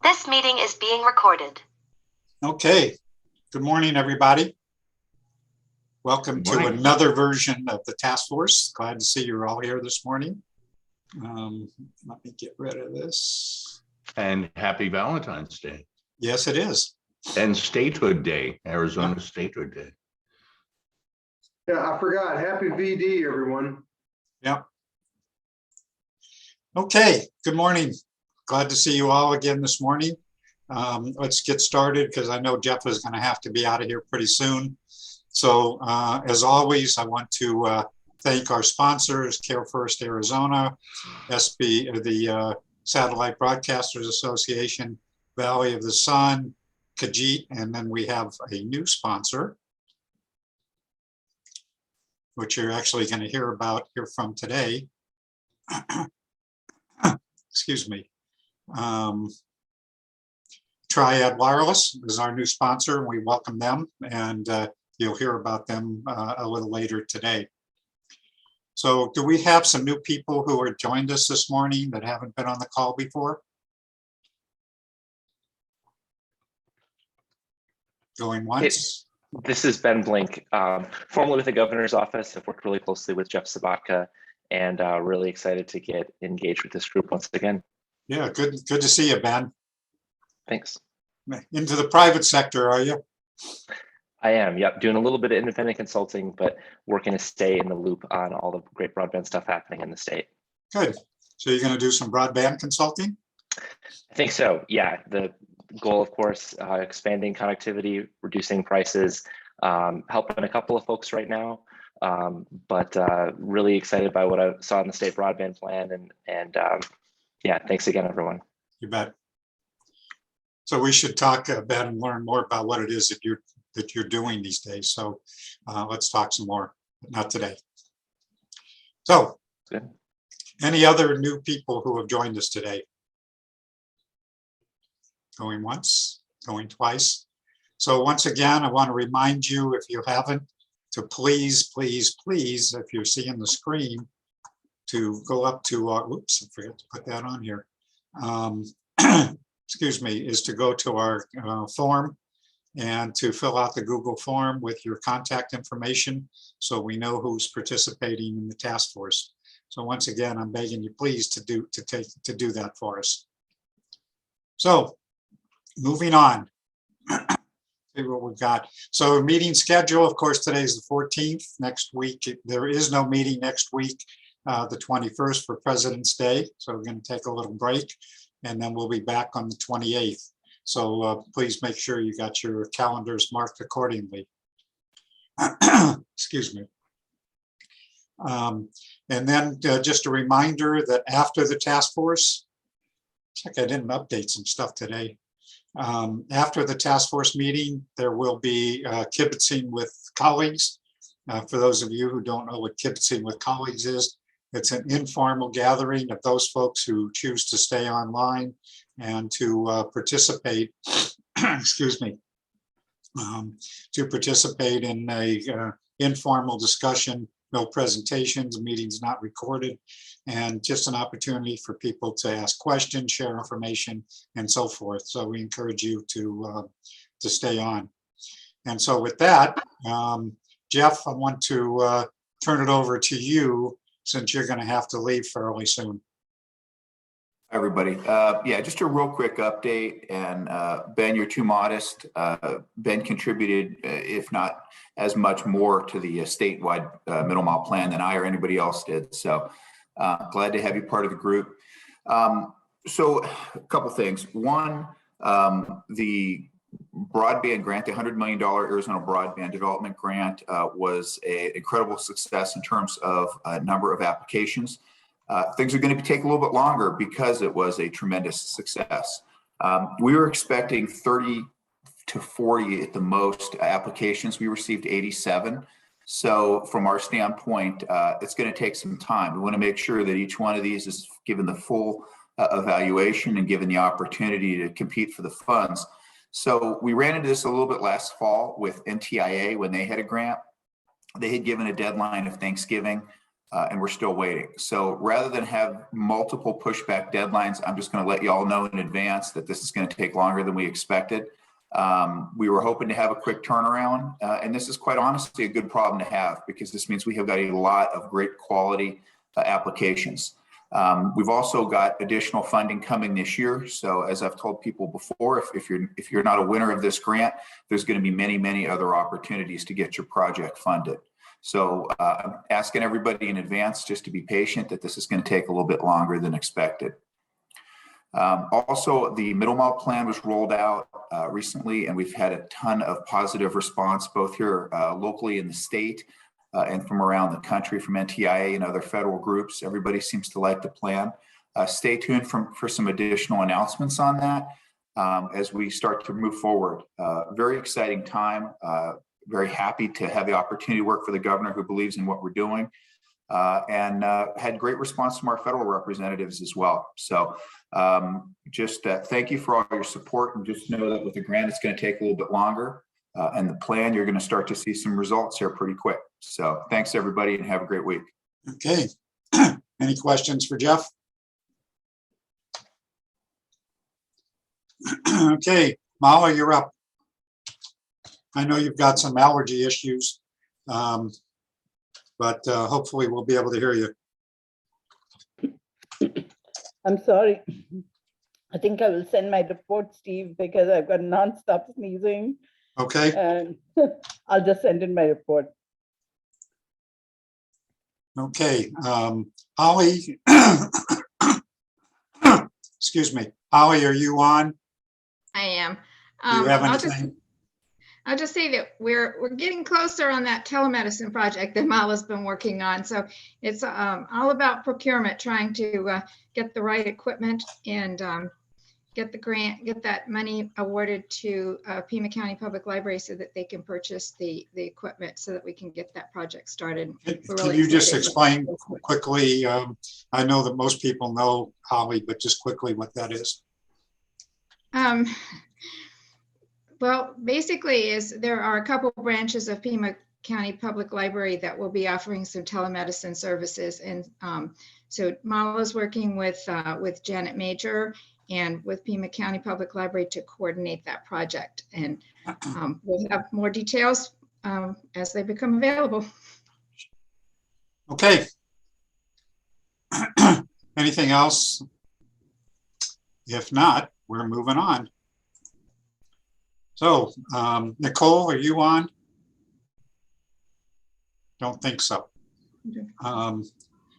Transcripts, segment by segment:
This meeting is being recorded. Okay, good morning, everybody. Welcome to another version of the task force. Glad to see you're all here this morning. Let me get rid of this. And happy Valentine's Day. Yes, it is. And Statehood Day, Arizona Statehood Day. Yeah, I forgot. Happy VD, everyone. Yep. Okay, good morning. Glad to see you all again this morning. Let's get started because I know Jeff is going to have to be out of here pretty soon. So as always, I want to thank our sponsors, Care First Arizona, the Satellite Broadcasters Association, Valley of the Sun, Khajiit, and then we have a new sponsor, which you're actually going to hear from today. Excuse me. Triad Wireless is our new sponsor, and we welcome them, and you'll hear about them a little later today. So do we have some new people who are joined us this morning that haven't been on the call before? Going once? This is Ben Blink, formerly with the governor's office. I've worked really closely with Jeff Sabatka, and really excited to get engaged with this group once again. Yeah, good to see you, Ben. Thanks. Into the private sector, are you? I am, yep, doing a little bit of independent consulting, but working to stay in the loop on all the great broadband stuff happening in the state. Good. So you're going to do some broadband consulting? I think so, yeah. The goal, of course, expanding connectivity, reducing prices, helping a couple of folks right now, but really excited by what I saw in the state broadband plan, and yeah, thanks again, everyone. You bet. So we should talk about and learn more about what it is that you're doing these days. So let's talk some more, but not today. So, good. Any other new people who have joined us today? Going once, going twice. So once again, I want to remind you, if you haven't, to please, please, please, if you're seeing the screen, to go up to our, oops, I forgot to put that on here. Excuse me, is to go to our form and to fill out the Google form with your contact information so we know who's participating in the task force. So once again, I'm begging you please to do that for us. So moving on. See what we've got. So meeting schedule, of course, today is the 14th. Next week, there is no meeting next week, the 21st for President's Day. So we're going to take a little break, and then we'll be back on the 28th. So please make sure you got your calendars marked accordingly. Excuse me. And then just a reminder that after the task force, check, I didn't update some stuff today. After the task force meeting, there will be kibitzing with colleagues. For those of you who don't know what kibitzing with colleagues is, it's an informal gathering of those folks who choose to stay online and to participate, excuse me, to participate in a informal discussion, no presentations, meetings not recorded, and just an opportunity for people to ask questions, share information, and so forth. So we encourage you to stay on. And so with that, Jeff, I want to turn it over to you since you're going to have to leave fairly soon. Hi, everybody. Yeah, just a real quick update. And Ben, you're too modest. Ben contributed, if not as much more, to the statewide middle mile plan than I or anybody else did. So glad to have you part of the group. So a couple things. One, the broadband grant, the $100 million Arizona Broadband Development Grant, was an incredible success in terms of number of applications. Things are going to take a little bit longer because it was a tremendous success. We were expecting 30 to 40 at the most applications. We received 87. So from our standpoint, it's going to take some time. We want to make sure that each one of these is given the full evaluation and given the opportunity to compete for the funds. So we ran into this a little bit last fall with NTIA when they had a grant. They had given a deadline of Thanksgiving and we're still waiting. So rather than have multiple pushback deadlines, I'm just going to let you all know in advance that this is going to take longer than we expected. We were hoping to have a quick turnaround, and this is quite honestly a good problem to have, because this means we have got a lot of great quality applications. We've also got additional funding coming this year. So as I've told people before, if you're not a winner of this grant, there's going to be many other opportunities to get your project funded. So I'm asking everybody in advance just to be patient, that this is going to take a little bit longer than expected. Also, the middle mile plan was rolled out recently, and we've had a ton of positive response, both here locally in the state and from around the country, from NTIA and other federal groups. Everybody seems to like the plan. Stay tuned for some additional announcements on that as we start to move forward. Very exciting time. Very happy to have the opportunity to work for the governor who believes in what we're doing, and had great response from our federal representatives as well. So just thank you for all your support, and just know that with the grant, it's going to take a little bit longer. And the plan, you're going to start to see some results here pretty quick. So thanks, everybody, and have a great week. Okay. Any questions for Jeff? Okay, Mala, you're up. I know you've got some allergy issues, but hopefully we'll be able to hear you. I'm sorry. I think I will send my report, Steve, because I've got nonstop sneezing. Okay, And I'll just send in my report. okay. Holly, excuse me. Holly, are you on? I am. Do you have anything? I'll just say that we're getting closer on that telemedicine project that Mala's been working on. So it's all about procurement, trying to get the right equipment and get the grant, get that money awarded to Pima County Public Library so that they can purchase the equipment so that we can get that project started. Can you just explain quickly? I know that most people know, Holly, but just quickly what that is. Well, basically there are a couple branches of Pima County Public Library that will be offering some telemedicine services. And so Mala's working with Janet Major and with Pima County Public Library to coordinate that project. And we'll have more details as they become available. Okay. Anything else? If not, we're moving on. So, Nicole, are you on? Don't think so.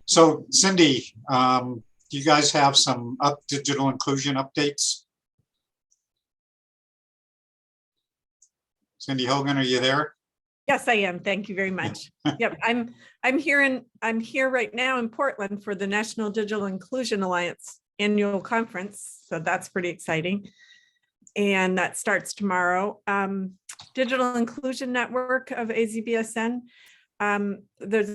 So Cindy, do you guys have some digital inclusion updates? Cindy Hogan, are you there? Yes, I am. Thank you very much. Yep, I'm here right now in Portland for the National Digital Inclusion Alliance annual conference. So that's pretty exciting. And that starts tomorrow. Digital Inclusion Network of AZBSN. Let's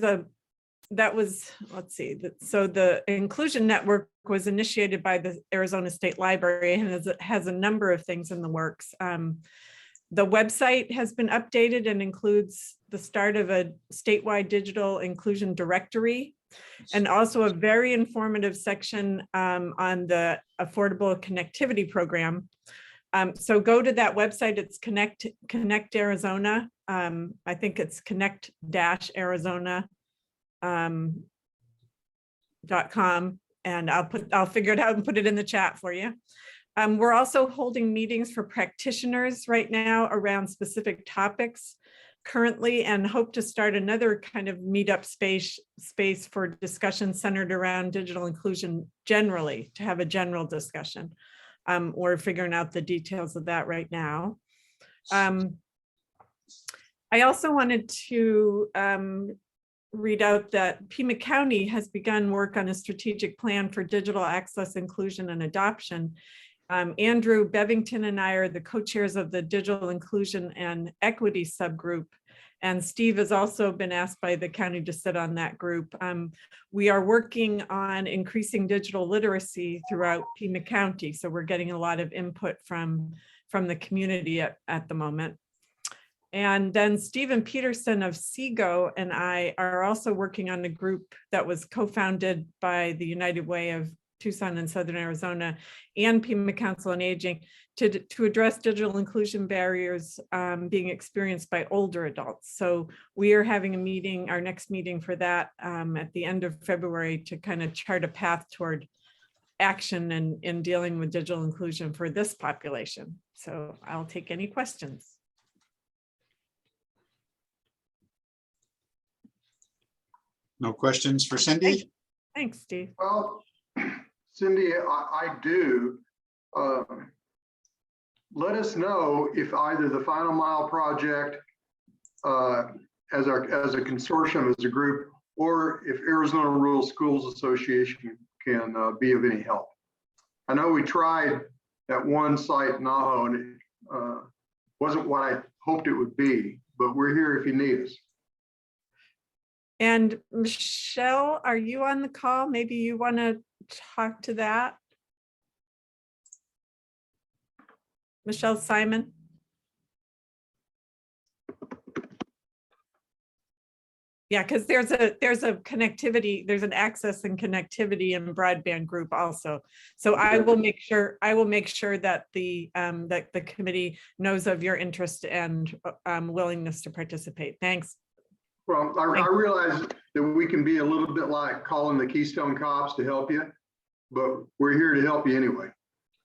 see. So the Inclusion Network was initiated by the Arizona State Library, and it has a number of things in the works. The website has been updated and includes the start of a statewide digital inclusion directory, and also a very informative section on the Affordable Connectivity Program. So go to that website. It's Connect Arizona. I think it's connect-arizona.com, and I'll figure it out and put it in the chat for you. We're also holding meetings for practitioners right now around specific topics currently, and hope to start another kind of meetup space for discussion centered around digital inclusion generally, to have a general discussion. We're figuring out the details of that right now. I also wanted to read out that Pima County has begun work on a strategic plan for digital access, inclusion, and adoption. Andrew Bevington and I are the co-chairs of the Digital Inclusion and Equity subgroup, and Steve has also been asked by the county to sit on that group. We are working on increasing digital literacy throughout Pima County, so we're getting a lot of input from the community at the moment. And then Stephen Peterson of SEGO and I are also working on a group that was co-founded by the United Way of Tucson and Southern Arizona and Pima Council on Aging to address digital inclusion barriers being experienced by older adults. So we are having a meeting, our next meeting for that at the end of February to kind of chart a path toward action in dealing with digital inclusion for this population. So I'll take any questions. No questions for Cindy? Thanks, Steve. Well, Cindy, I do. Let us know if either the Final Mile Project as a consortium, as a group, or if Arizona Rural Schools Association can be of any help. I know we tried at one site in Ajo and it wasn't what I hoped it would be, but we're here if you need us. And Michelle, are you on the call? Maybe you want to talk to that? Michelle Simon? Yeah, because there's a connectivity, there's an access and connectivity and broadband group also. So I will make sure that the committee knows of your interest and willingness to participate. Thanks. Well, I realize that we can be a little bit like calling the Keystone Cops to help you, but we're here to help you anyway.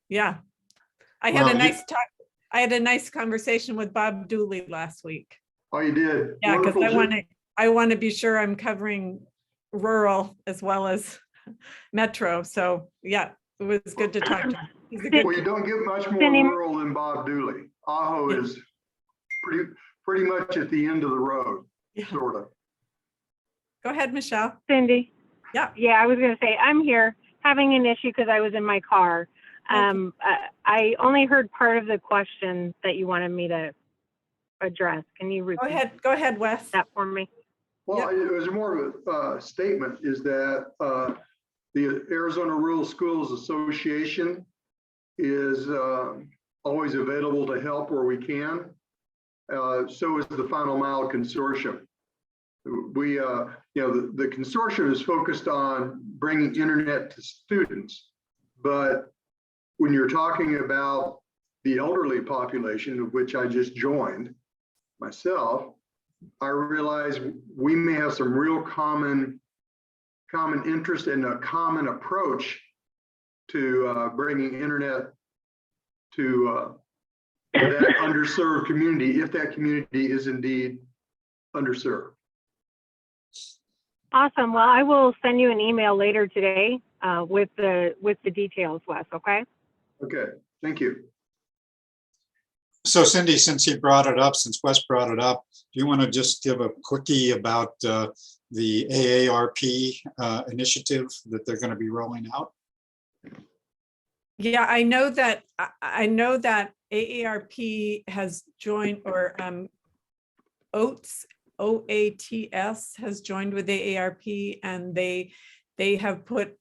Yeah. I had a nice talk. I had a nice conversation with Bob Dooley last week. Oh, you did? Yeah, because Wonderful. I want to be sure I'm covering rural as well as metro. So yeah, it was good to talk to him. He's a good. Well, you don't get much more Cindy. rural than Bob Dooley. Ajo is pretty much at the end of the road, Yeah. sort of. Go ahead, Michelle. Cindy? Yeah. Yeah, I was going to say, I'm here having an issue because I was in my car. I only heard part of the question that you wanted me to address. Can you repeat Go ahead, Wes. that for me? Well, it was more of a statement is that the Arizona Rural Schools Association is always available to help where we can. So is the Final Mile Consortium. We, the consortium is focused on bringing internet to students, but when you're talking about the elderly population, of which I just joined myself, I realize we may have some real common interest and a common approach to bringing internet to that underserved community, if that community is indeed underserved. Awesome. Well, I will send you an email later today with the details, Wes, okay? Okay, thank you. So Cindy, since Wes brought it up, do you want to just give a quickie about the AARP initiative that they're going to be rolling out? Yeah, I know that AARP has joined, or OATS has joined with AARP, and they have put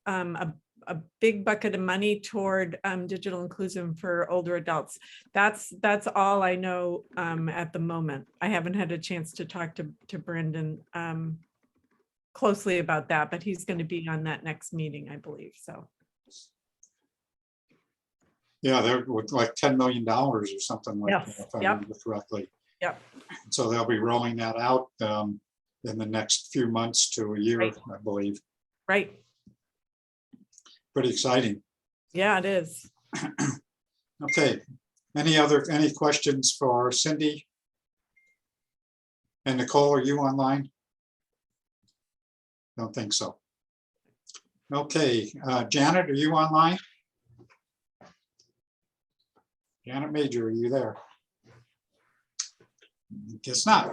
a big bucket of money toward digital inclusion for older adults. That's all I know at the moment. I haven't had a chance to talk to Brendan closely about that, but he's going to be on that next meeting, I believe. So. Yeah, they're with like $10 million or something like that, if I remember correctly. Yep. So they'll be rolling that out in the next few months to a year, Right. I believe. Right. Pretty exciting. Yeah, it is. Okay. Any questions for Cindy? And Nicole, are you online? Don't think so. Okay, Janet, are you online? Janet Major, are you there? Guess not.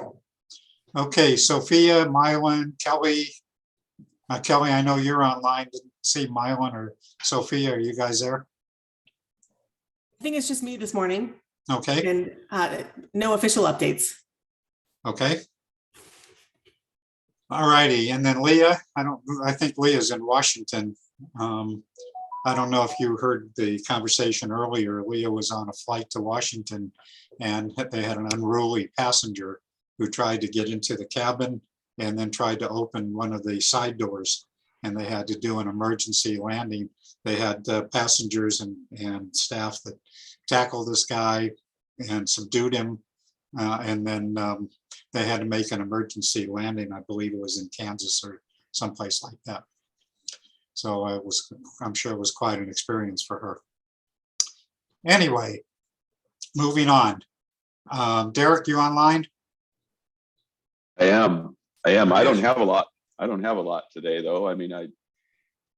Okay, Sophia, Mylan, Kelly. Kelly, I know you're online. Didn't see Mylan or Sophia. Are you guys there? I think it's just me this morning Okay, and no official updates. okay. All righty, and then Leah, I think Leah's in Washington. I I don't know if you heard the conversation earlier. Leah was on a flight to Washington and they had an unruly passenger who tried to get into the cabin and then tried to open one of the side doors, and they had to do an emergency landing. They had passengers and staff that tackled this guy and subdued him. And then they had to make an emergency landing. I believe it was in Kansas or someplace like that. So I'm sure it was quite an experience for her. Anyway, moving on. Derek, you online? I am. I don't have a lot. I don't have a lot today, though. I mean,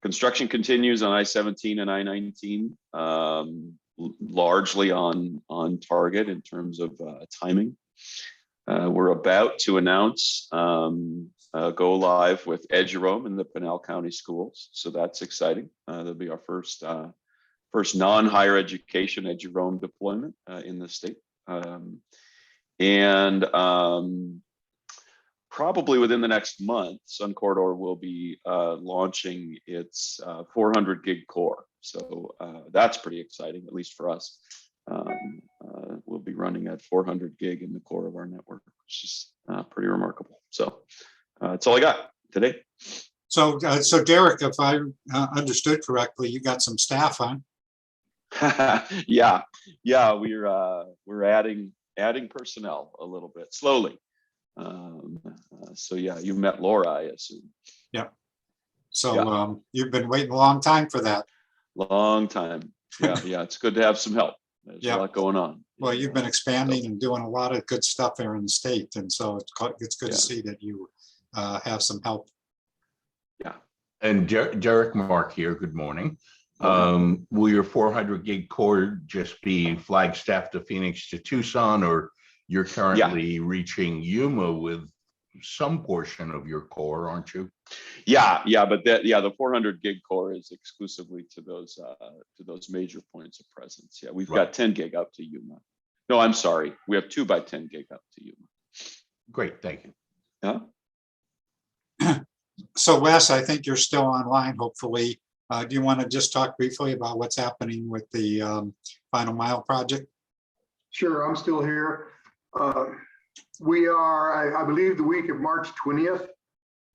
construction continues on I-17 and I-19, largely on target in terms of timing. We're about to announce go live with Ed Jerome in the Pinal County schools, so that's exciting. That'll be our first non-higher education Ed Jerome deployment in the state, probably within the next month, Sun Corridor will be launching its 400 gig core. So that's pretty exciting, at least for us. We'll be running at 400 gig in the core of our network, which is pretty remarkable. So that's all I got today. So Derek, if I understood correctly, you got some staff on. Yeah, we're adding personnel a little bit slowly. So yeah, you met Laura, I assume. Yeah. So you've been waiting a long time for that. Long time. Yeah, it's good to have some help. There's a lot going on. Well, you've been expanding and doing a lot of good stuff here in the state, and so it's good to see that you have some help. Yeah. And Derek Mark here. Good morning. Will your 400 gig core just be Flagstaff to Phoenix to Tucson, or you're currently reaching Yuma with some portion of your core, aren't you? Yeah, but the 400 gig core is exclusively to those major points of presence. Yeah, we've got 10 gig out to Yuma. No, I'm sorry, we have 2 by 10 gig out to Yuma. Great, thank you. Yeah. So Wes, I think you're still online, hopefully. Do you want to just talk briefly about what's happening with the Final Mile project? Sure, I'm still here. We are, I believe, the week of March 20th.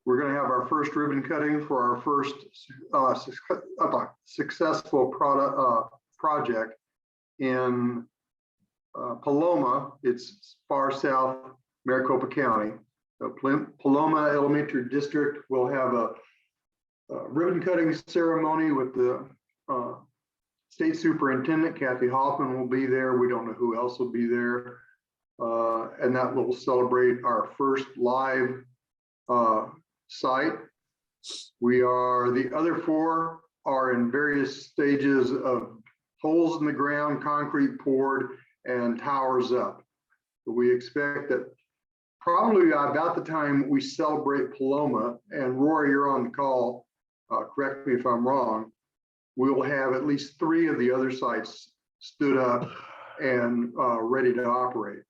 We're going to have our first ribbon cutting for our first successful project in Paloma. It's far south Maricopa County. Paloma Elementary District will have a ribbon cutting ceremony with the state superintendent. Kathy Hoffman will be there. We don't know who else will be there. And that will celebrate our first live site. The other 4 are in various stages of holes in the ground, concrete poured, and towers up. But we expect that probably about the time we celebrate Paloma, and Rory, you're on the call, correct me if I'm wrong, we will have at least 3 of the other sites stood up and ready to operate.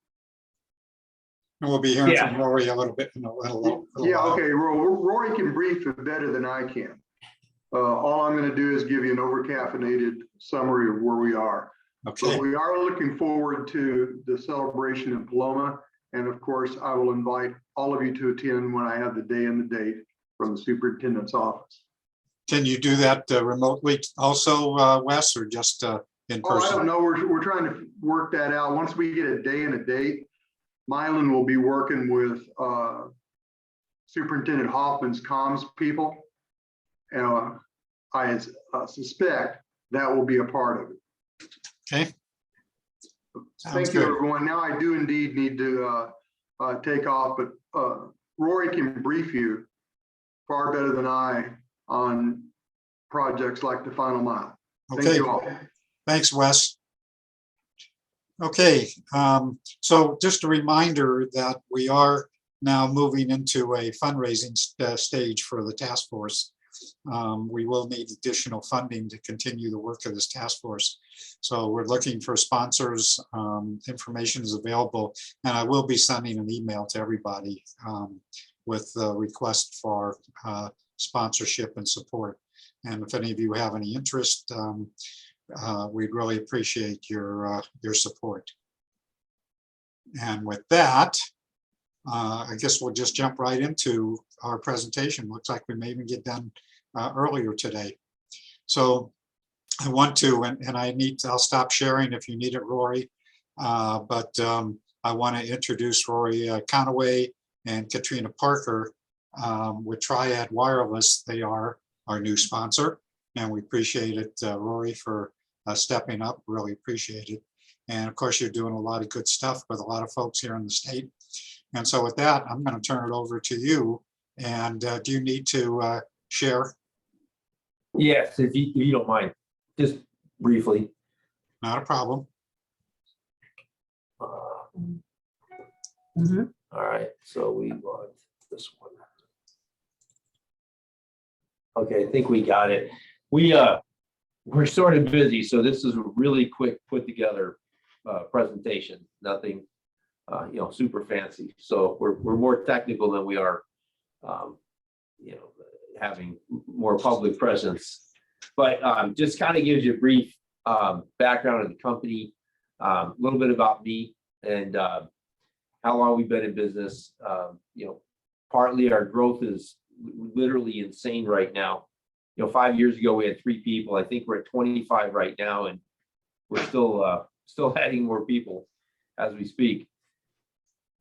And we'll be hearing from Rory a little bit in a little while. Okay. Rory can brief it better than I can. All I'm going to do is give you an overcaffeinated summary of where we are. Okay. But we are looking forward to the celebration in Paloma. And of course, I will invite all of you to attend when I have the day and the date from the superintendent's office. Can you do that remotely also, Wes, or just in person? I don't know. We're trying to work that out. Once we get a day and a date, Mylan will be working with Superintendent Hoffman's comms people. And I suspect that will be a part of it. Okay. Thank you, everyone. Now I do indeed need to take off, but Rory can brief you far better than I on projects like the Final Mile. Okay. Thank you all. Thanks, Wes. Okay, so just a reminder that we are now moving into a fundraising stage for the task force. We will need additional funding to continue the work of this task force. So we're looking for sponsors. Information is available, and I will be sending an email to everybody with the request for sponsorship and support. And if any of you have any interest, we'd really appreciate your support. And with that, I guess we'll just jump right into our presentation. Looks like we may even get done earlier today. So I want to, and I'll stop sharing if you need it, Rory. But I want to introduce Rory Conaway and Katrina Parker with Triad Wireless. They are our new sponsor, and we appreciate it, Rory, for stepping up. Really appreciate it. And of course, you're doing a lot of good stuff with a lot of folks here in the state. And so with that, I'm going to turn it over to you. And do you need to share? Yes, if you don't mind, just briefly. Not a problem. All right, so we want this one. Okay, I think we got it. We're sort of busy, so this is a really quick put together presentation. Nothing, super fancy. So we're more technical than we are, having more public presence. But just kind of gives you a brief background of the company, a little bit about me, and how long we've been in business. Partly our growth is literally insane right now. 5 years ago we had 3 people. I think we're at 25 right now, and we're still adding more people as we speak.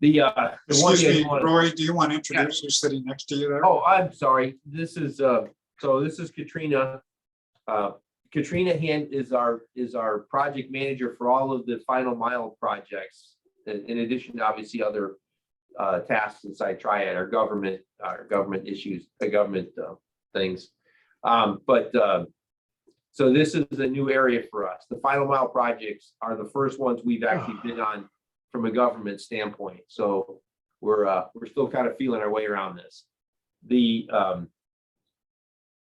Excuse me, Rory, do you want to introduce who's sitting next to you there? Oh, I'm sorry. This is this is Katrina. Katrina Hand is our project manager for all of the final mile projects, in addition to obviously other tasks inside Triad, our government issues, government things. So this is a new area for us. The final mile projects are the first ones we've actually been on from a government standpoint. So we're still kind of feeling our way around this. The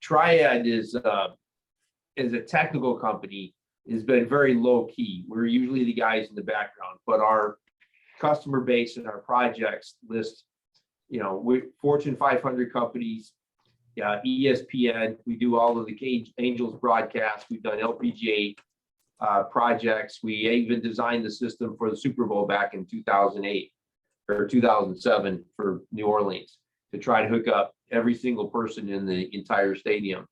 Triad is a technical company, has been very low key. We're usually the guys in the background, but our customer base and our projects list, we're Fortune 500 companies, ESPN. We do all of the Angels broadcasts. We've done LPGA projects. We even designed the system for the Super Bowl back in 2008 or 2007 for New Orleans to try to hook up every single person in the entire stadium.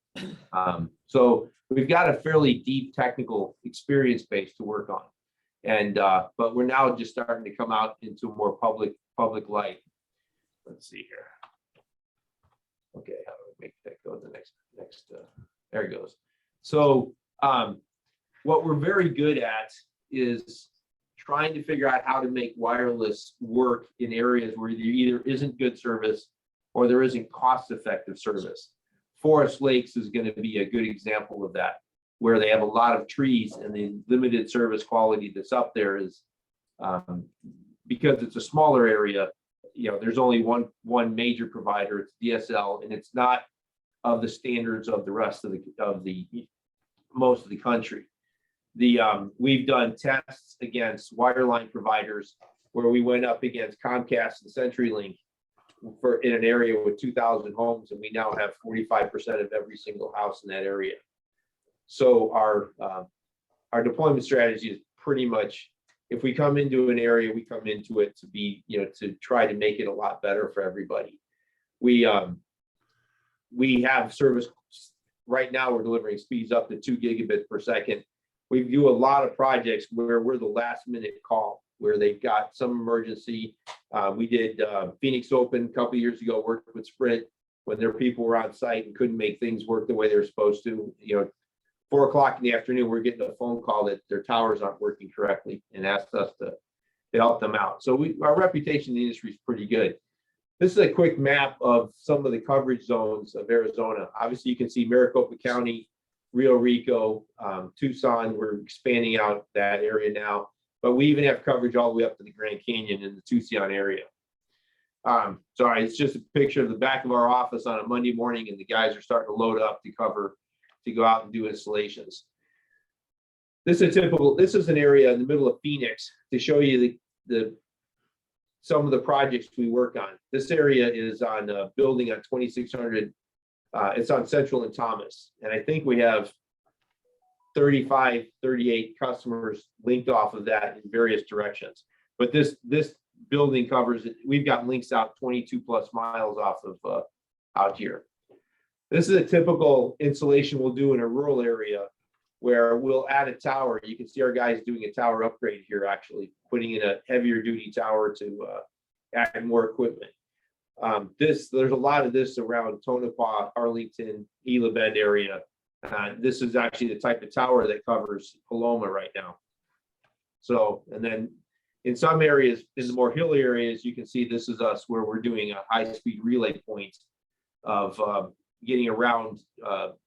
So we've got a fairly deep technical experience base to work on. And but we're now just starting to come out into more public light. Let's see here. Okay, how do we make that go to the next there it goes. So what we're very good at is trying to figure out how to make wireless work in areas where there either isn't good service or there isn't cost-effective service. Forest Lakes is going to be a good example of that, where they have a lot of trees and the limited service quality that's up there is because it's a smaller area. There's only one major provider, it's DSL, and it's not of the standards of the rest of the most of the country. We've done tests against wireline providers where we went up against Comcast and CenturyLink in an area with 2,000 homes, and we now have 45% of every single house in that area. So our deployment strategy is pretty much, if we come into an area, we come into it to be, to try to make it a lot better for everybody. We have service right now. We're delivering speeds up to 2 gigabits per second. We do a lot of projects where we're the last minute call, where they've got some emergency. We did Phoenix Open a couple of years ago, worked with Sprint when their people were on site and couldn't make things work the way they were supposed to. 4 o'clock in the afternoon, we're getting a phone call that their towers aren't working correctly and asked us to help them out. So our reputation in the industry is pretty good. This is a quick map of some of the coverage zones of Arizona. Obviously, you can see Maricopa County, Rio Rico, Tucson. We're expanding out that area now, but we even have coverage all the way up to the Grand Canyon in the Tucson area. Sorry, it's just a picture of the back of our office on a Monday morning, and the guys are starting to load up to go out and do installations. This is an area in the middle of Phoenix to show you some of the projects we work on. This area is on a building on 2600 It's on Central and Thomas. And I think we have 35, 38 customers linked off of that in various directions. But this building covers it. We've got links out 22 plus miles off of out here. This is a typical installation we'll do in a rural area where we'll add a tower. You can see our guys doing a tower upgrade here, actually putting in a heavier duty tower to add more equipment. There's a lot of this around Tonopah, Arlington, Gila Bend area. This is actually the type of tower that covers Paloma right now. So, and then in some areas, in the more hilly areas, you can see this is us where we're doing a high-speed relay point of getting around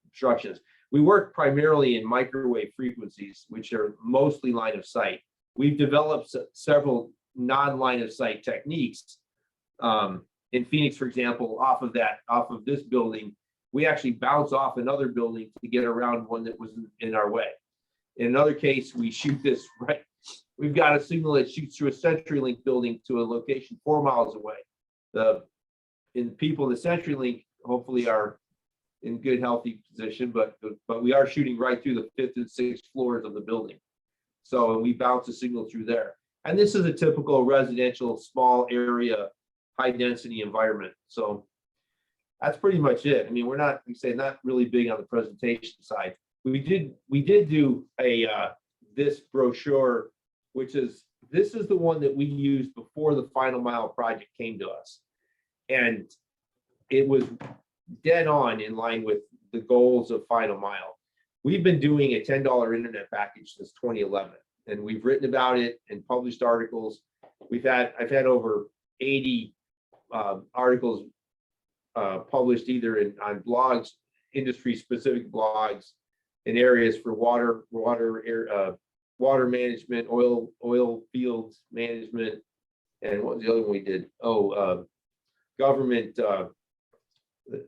obstructions. We work primarily in microwave frequencies, which are mostly line of sight. We've developed several non-line of sight techniques. In Phoenix, for example, off of this building, we actually bounce off another building to get around one that was in our way. In another case, we shoot this right. We've got a signal that shoots through a CenturyLink building to a location 4 miles away. The people in the CenturyLink hopefully are in good, healthy position, but we are shooting right through the 5th and 6th floors of the building. So we bounce a signal through there. And this is a typical residential, small area, high density environment. So that's pretty much it. I mean, we're not, not really big on the presentation side. We did do this brochure, which is, this is the one that we used before the Final Mile project came to us. And it was dead on in line with the goals of Final Mile. We've been doing a $10 internet package since 2011, and we've written about it and published articles. I've had over 80 articles published either on blogs, industry-specific blogs, in areas for water management, oil fields management, and what was the other one we did? Government.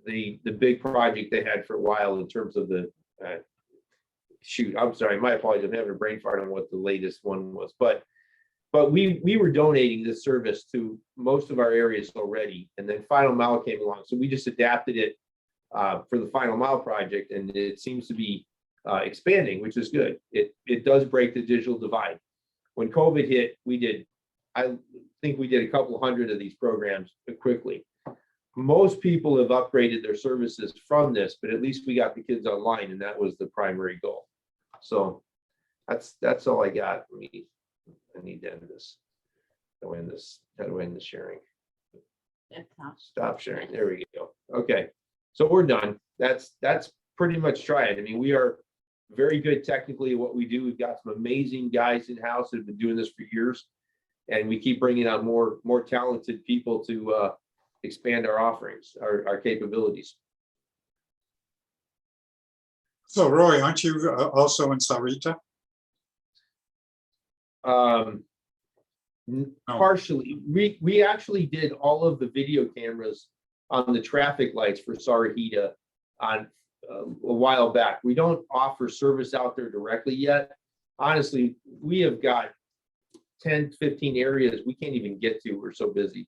The big project they had for a while in terms of the shoot. I'm sorry, my apologies. I'm having a brain fart on what the latest one was, but we were donating this service to most of our areas already, and then Final Mile came along, so we just adapted it for the Final Mile project, and it seems to be expanding, which is good. It does break the digital divide. When COVID hit, I think we did a couple hundred of these programs quickly. Most people have upgraded their services from this, but at least we got the kids online, and that was the primary goal. So that's all I got. I need to end this. How do I end the sharing? Stop sharing. There we go. Okay, so we're done. That's pretty much Triad. I mean, we are very good technically at what we do. We've got some amazing guys in house that have been doing this for years, and we keep bringing on more talented people to expand our offerings, our capabilities. So Roy, aren't you also in Sarita? Partially. We actually did all of the video cameras on the traffic lights for Sarita on a while back. We don't offer service out there directly yet. Honestly, we have got 10, 15 areas we can't even get to. We're so busy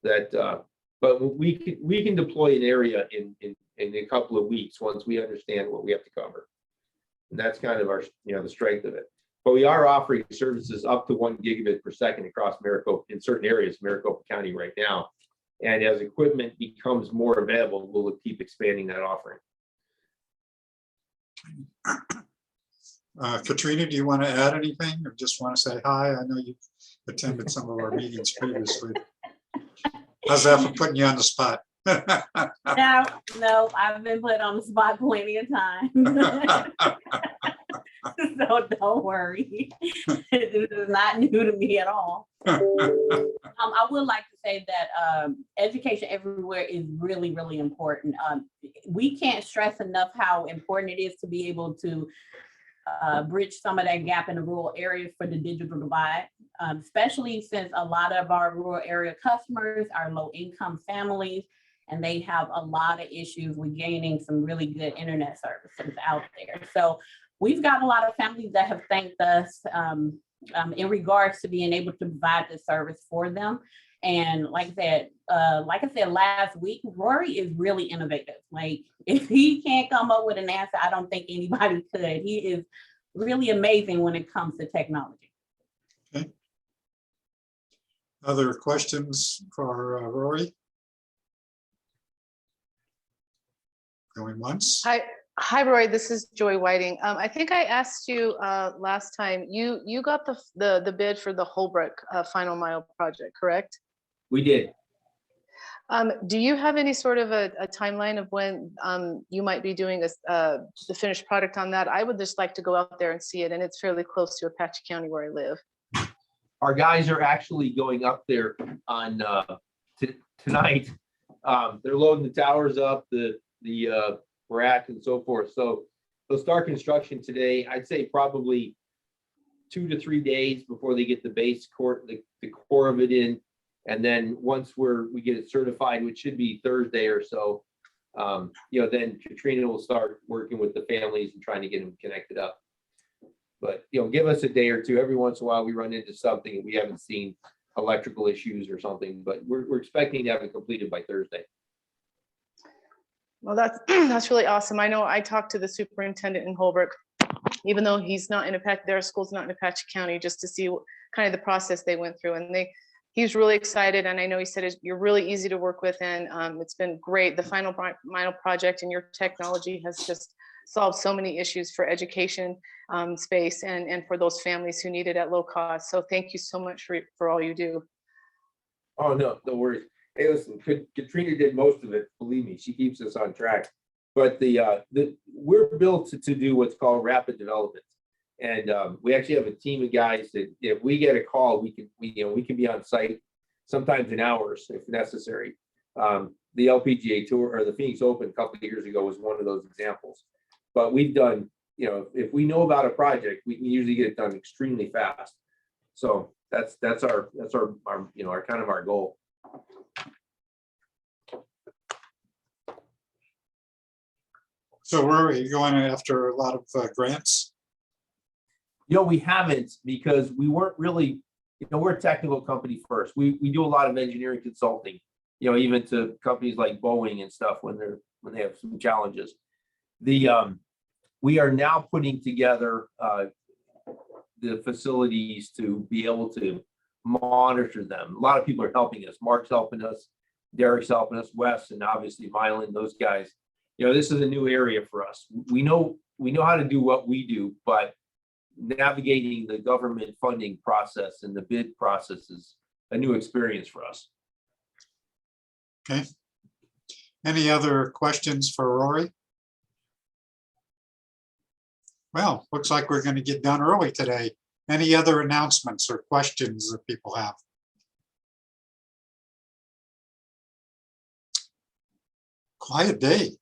that but we can deploy an area in a couple of weeks once we understand what we have to cover. And that's kind of our, the strength of it. But we are offering services up to 1 gigabit per second across Maricopa, in certain areas, Maricopa County right now. And as equipment becomes more available, we'll keep expanding that offering. Katrina, do you want to add anything or just want to say hi? I know you attended some of our meetings previously. How's that for putting you on the spot? No, I've been put on the spot plenty of times. So don't worry. This is not new to me at all. I would like to say that education everywhere is really, really important. We can't stress enough how important it is to be able to bridge some of that gap in the rural areas for the digital divide, especially since a lot of our rural area customers are low-income families, and they have a lot of issues with gaining some really good internet services out there. So we've got a lot of families that have thanked us in regards to being able to provide this service for them. And like I said last week, Rory is really innovative. Like if he can't come up with an answer, I don't think anybody could. He is really amazing when it comes to technology. Okay. Other questions for Rory? Going once? Hi, Roy. This is Joy Whiting. I think I asked you last time. You got the bid for the Holbrook Final Mile project, correct? We did. Do you have any sort of a timeline of when you might be doing the finished product on that? I would just like to go out there and see it, and it's fairly close to Apache County where I live. Our guys are actually going up there on tonight. They're loading the towers up, the rack and so forth. So they'll start construction today. I'd say probably 2 to 3 days before they get the base core, the core of it in. And then once we get it certified, which should be Thursday or so, then Katrina will start working with the families and trying to get them connected up. But, give us a day or two. Every once in a while, we run into something and we haven't seen electrical issues or something, but we're expecting to have it completed by Thursday. Well, that's really awesome. I know I talked to the superintendent in Holbrook, even though he's not in Apache, their school's not in Apache County, just to see what kind of the process they went through. And he's really excited. And I know he said you're really easy to work with, and it's been great. The Final Mile project and your technology has just solved so many issues for education space and for those families who need it at low cost. So thank you so much for all you do. Oh, no worries. Hey, listen, Katrina did most of it. Believe me, she keeps us on track. But we're built to do what's called rapid development, and we actually have a team of guys that if we get a call, we can be on site sometimes in hours if necessary. The LPGA Tour or the Phoenix Open a couple of years ago was one of those examples. But we've done, if we know about a project, we can usually get it done extremely fast. So that's our kind of our goal. So where are you going after a lot of grants? We haven't, because we weren't really, we're a technical company first. We do a lot of engineering consulting, even to companies like Boeing and stuff when they have some challenges. We are now putting together the facilities to be able to monitor them. A lot of people are helping us. Mark's helping us, Derek's helping us, Wes, and obviously Mylan, those guys. This is a new area for us. We know how to do what we do, but navigating the government funding process and the bid process is a new experience for us. Okay. Any other questions for Rory? Well, looks like we're going to get done early today. Any other announcements or questions that people have? Quiet day.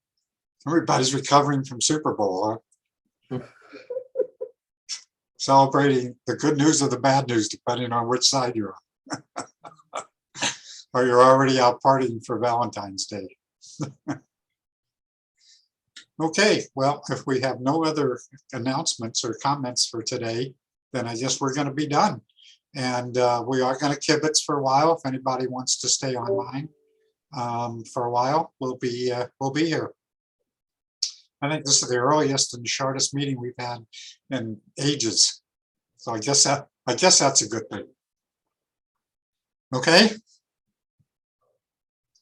Everybody's recovering from Super Bowl, huh? Celebrating the good news or the bad news, depending on which side you're on. Or you're already out partying for Valentine's Day. Okay, well, if we have no other announcements or comments for today, then I guess we're going to be done. And we are going to kibitz for a while. If anybody wants to stay online for a while, we'll be here. I think this is the earliest and shortest meeting we've had in ages. So I guess that's a good thing. Okay.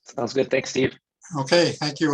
Sounds good. Thanks, Steve. Okay, thank you all.